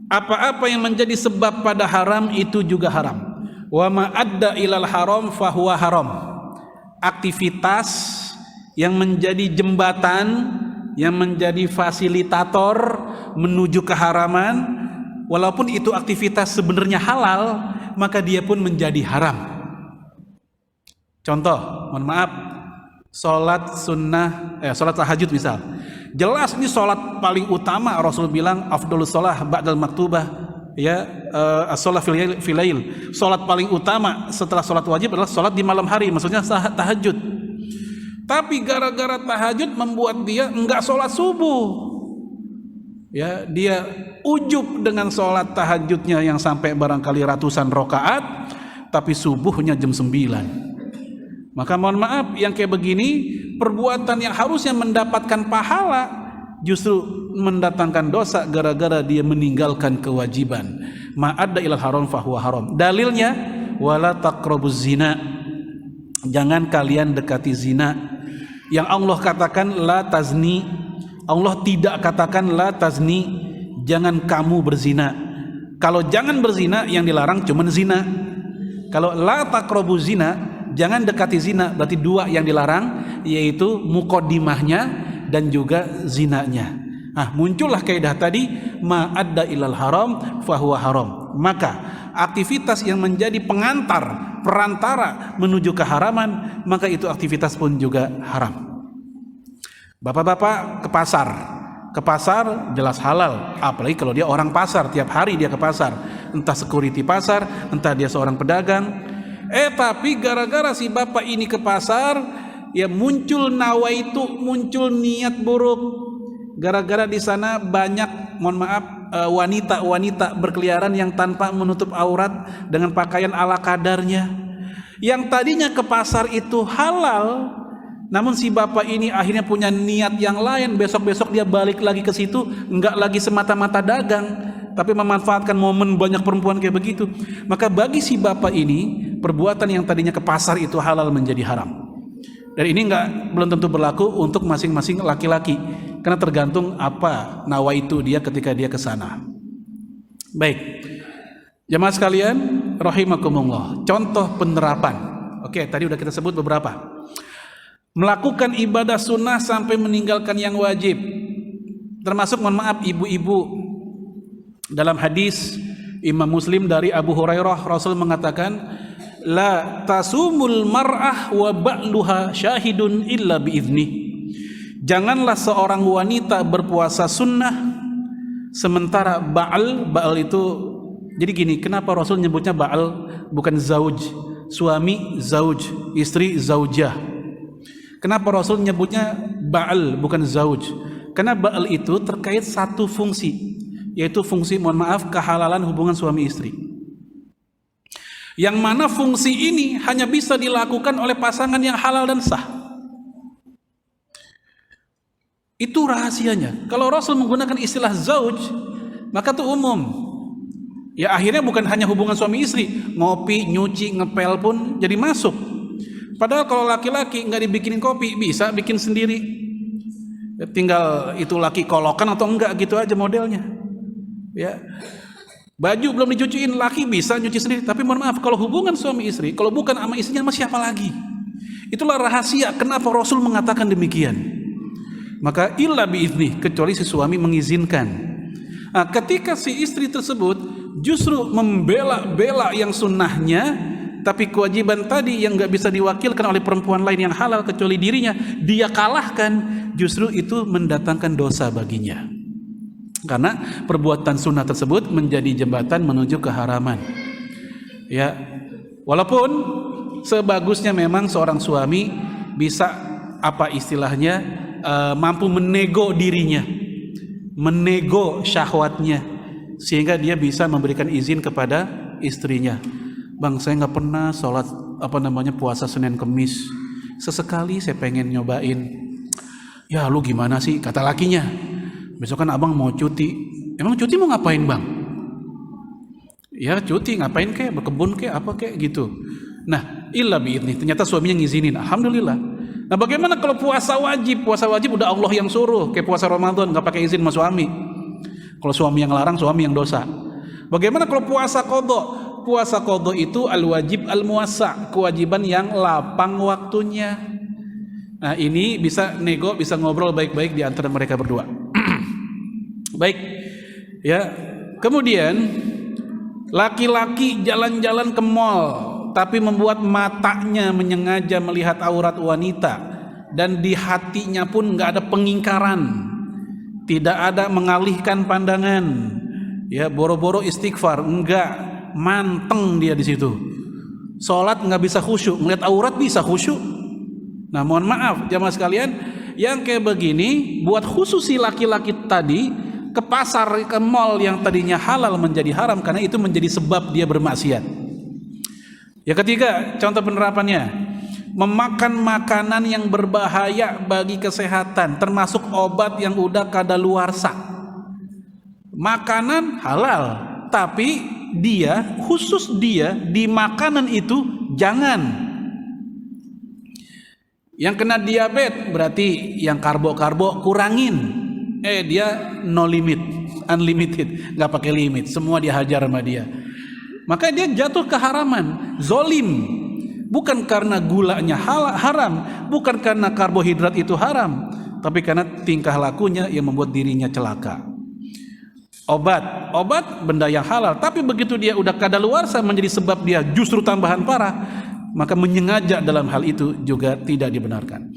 Apa-apa yang menjadi sebab pada haram itu juga haram. Wa ma adda ilal haram fahuwa haram. Aktivitas yang menjadi jembatan, yang menjadi fasilitator menuju keharaman, walaupun itu aktivitas sebenarnya halal, maka dia pun menjadi haram. Contoh, mohon maaf, sholat sunnah, sholat tahajud misal. Jelas ini sholat paling utama, Rasul bilang afdhalus sholah ba'dal maktubah, ya, as-sholah fil lail. Sholat paling utama setelah sholat wajib adalah sholat di malam hari, maksudnya tahajud. Tapi gara-gara tahajud membuat dia enggak sholat subuh. Ya, dia ujub dengan sholat tahajudnya yang sampai barangkali ratusan rakaat, tapi subuhnya jam 9. Maka mohon maaf, yang kayak begini, perbuatan yang harusnya mendapatkan pahala justru mendatangkan dosa gara-gara dia meninggalkan kewajiban. Ma'adda ilal haram fahuwa haram. Dalilnya, wala taqrabuz zina. Jangan kalian dekati zina. Yang Allah katakan la tazni, Allah tidak katakan la tazni, jangan kamu berzina. Kalau jangan berzina, yang dilarang cuma zina. Kalau la taqrabuz zina, jangan dekati zina, berarti dua yang dilarang, yaitu muqaddimahnya dan juga zinanya. Muncullah kaidah tadi, ma'adda ilal haram fahuwa haram. Maka aktivitas yang menjadi pengantar, perantara menuju keharaman, maka itu aktivitas pun juga haram. Bapak-bapak ke pasar jelas halal, apalagi kalau dia orang pasar, tiap hari dia ke pasar, entah security pasar, entah dia seorang pedagang. Tapi gara-gara si bapak ini ke pasar, ya muncul nawaitu, muncul niat buruk. Gara-gara di sana banyak, mohon maaf, wanita-wanita berkeliaran yang tanpa menutup aurat dengan pakaian ala kadarnya. Yang tadinya ke pasar itu halal, namun si bapak ini akhirnya punya niat yang lain. Besok-besok dia balik lagi ke situ, enggak lagi semata-mata dagang, tapi memanfaatkan momen banyak perempuan kayak begitu. Maka bagi si bapak ini, perbuatan yang tadinya ke pasar itu halal menjadi haram. Dan ini belum tentu berlaku untuk masing-masing laki-laki, karena tergantung apa nawaitu dia ketika dia ke sana. Baik, jemaah sekalian rahimakumullah, contoh penerapan. Oke, tadi udah kita sebut beberapa. Melakukan ibadah sunnah sampai meninggalkan yang wajib, termasuk mohon maaf ibu-ibu. Dalam hadis Imam Muslim dari Abu Hurairah, Rasul mengatakan, la tasumul mar'ah wa ba'luha syahidun illa biizni. Janganlah seorang wanita berpuasa sunnah sementara ba'al itu, jadi gini, kenapa Rasul nyebutnya ba'al bukan zauj, suami zauj, istri zaujah? Kenapa Rasul nyebutnya ba'al bukan zauj? Karena ba'al itu terkait satu fungsi, yaitu fungsi, mohon maaf, kehalalan hubungan suami istri. Yang mana fungsi ini hanya bisa dilakukan oleh pasangan yang halal dan sah. Itu rahasianya. Kalau Rasul menggunakan istilah zauj, maka itu umum. Ya akhirnya bukan hanya hubungan suami istri, ngopi, nyuci, ngepel pun jadi masuk. Padahal kalau laki-laki nggak dibikinin kopi, bisa bikin sendiri. Tinggal itu laki kolokan atau enggak gitu aja modelnya. Ya. Baju belum dicuciin, laki bisa nyuci sendiri. Tapi mohon maaf, kalau hubungan suami istri, kalau bukan sama istrinya, sama siapa lagi? Itulah rahasia kenapa Rasul mengatakan demikian. Maka illa biizni, kecuali si suami mengizinkan. Ketika si istri tersebut justru membela-bela yang sunnahnya, tapi kewajiban tadi yang gak bisa diwakilkan oleh perempuan lain yang halal kecuali dirinya, dia kalahkan, justru itu mendatangkan dosa baginya. Karena perbuatan sunnah tersebut menjadi jembatan menuju keharaman. Ya, walaupun sebagusnya memang seorang suami bisa apa istilahnya mampu menego dirinya, menego syahwatnya, sehingga dia bisa memberikan izin kepada istrinya. Bang, saya nggak pernah sholat puasa Senin Kemis, sesekali saya pengen nyobain. Ya lu gimana sih, kata lakinya. Besok kan abang mau cuti. Emang cuti mau ngapain bang? Ya cuti ngapain kek, berkebun kek, apa kek gitu. Nah illa biidni, ternyata suaminya ngizinin, alhamdulillah. Nah bagaimana kalau puasa wajib? Puasa wajib udah Allah yang suruh, kayak puasa Ramadan nggak pakai izin sama suami. Kalau suami yang larang, suami yang dosa. Bagaimana kalau puasa qadha? Puasa qadha itu al-wajib al-muwassa, kewajiban yang lapang waktunya. Nah, ini bisa bisa ngobrol baik-baik di antara mereka berdua. Baik. Ya. Kemudian laki-laki jalan-jalan ke mall tapi membuat matanya menyengaja melihat aurat wanita dan di hatinya pun nggak ada pengingkaran, tidak ada mengalihkan pandangan, ya boro-boro istighfar, enggak, manteng dia di situ. Sholat nggak bisa khusyuk, ngeliat aurat bisa khusyuk. Nah, mohon maaf jamaah sekalian, yang kayak begini buat khusus si laki-laki tadi ke pasar, ke mall yang tadinya halal menjadi haram karena itu menjadi sebab dia bermaksiat. Ya, ketiga, contoh penerapannya, memakan makanan yang berbahaya bagi kesehatan, termasuk obat yang udah kadaluarsa. Makanan halal, tapi khusus dia di makanan itu jangan. Yang kena diabetes berarti yang karbo-karbo kurangin. Dia no limit, unlimited, nggak pakai limit, semua dihajar sama dia. Maka dia jatuh ke haraman, zolim. Bukan karena gulanya haram, bukan karena karbohidrat itu haram, tapi karena tingkah lakunya yang membuat dirinya celaka. Obat benda yang halal, tapi begitu dia udah kadaluarsa menjadi sebab dia justru tambahan parah, maka menyengaja dalam hal itu juga tidak dibenarkan.